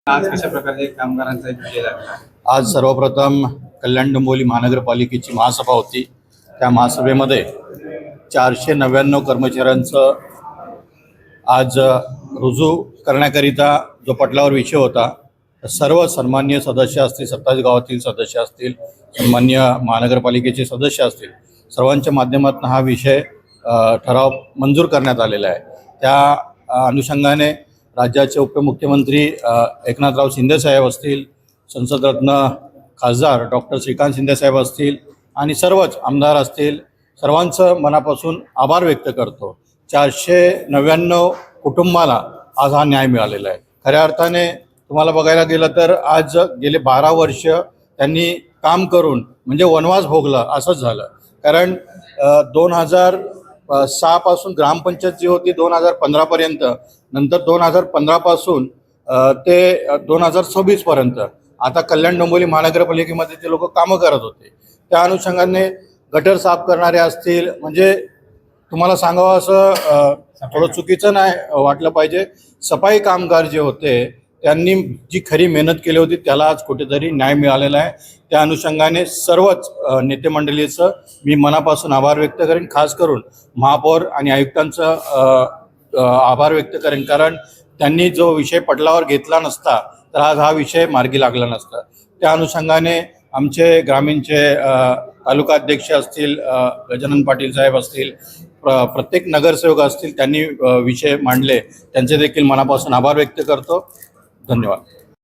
आज कशा प्रकारचे कामगारांचा एक विजय लागला? आज सर्वप्रथम कल्याण डोंबिवली महानगरपालिकेची महासभा होती। त्या महासभेमध्ये 499 कर्मचाऱ्यांचं आज रुजू करण्याकरिता जो पटलावर विषय होता, सर्व सन्माननीय सदस्य असतील, 27 गावातील सदस्य असतील, सन्माननीय महानगरपालिकेचे सदस्य असतील, सर्वांच्या माध्यमातून हा विषय ठराव मंजूर करण्यात आलेला आहे। त्या अनुषंगाने राज्याचे उपमुख्यमंत्री एकनाथराव शिंदेसाहेब असतील, संसदरत्न खासदार डॉक्टर श्रीकांत शिंदेसाहेब असतील आणि सर्वच आमदार असतील, सर्वांचं मनापासून आभार व्यक्त करतो। 499 कुटुंबाला आज हा न्याय मिळालेला आहे। खऱ्या अर्थाने तुम्हाला बघायला गेलं तर आज गेले 12 वर्ष त्यांनी काम करून म्हणजे वनवास भोगला असंच झालं। कारण 2006 पासून ग्रामपंचायत जी होती 2015 पर्यंत, नंतर 2015 पासून ते 2026 पर्यंत आता कल्याण डोंबिवली महानगरपालिकेमध्ये ते लोक कामं करत होते। त्या अनुषंगाने गटर साफ करणारे असतील, म्हणजे तुम्हाला सांगावं असं थोडं चुकीचं नाही वाटलं पाहिजे, सफाई कामगार जे होते त्यांनी जी खरी मेहनत केली होती त्याला आज कुठेतरी न्याय मिळालेला आहे। त्या अनुषंगाने सर्वच नेते मंडळीचं मी मनापासून आभार व्यक्त करेन, खास करून महापौर आणि आयुक्तांचं आभार व्यक्त करेन, कारण त्यांनी जो विषय पटलावर घेतला नसता तर आज हा विषय मार्गी लागला नसता। त्या अनुषंगाने आमचे ग्रामीणचे तालुका अध्यक्ष असतील, गजानन पाटील साहेब असतील, प्रत्येक नगरसेवक असतील, त्यांनी विषय मांडले, त्यांचे देखील मनापासून आभार व्यक्त करतो। धन्यवाद।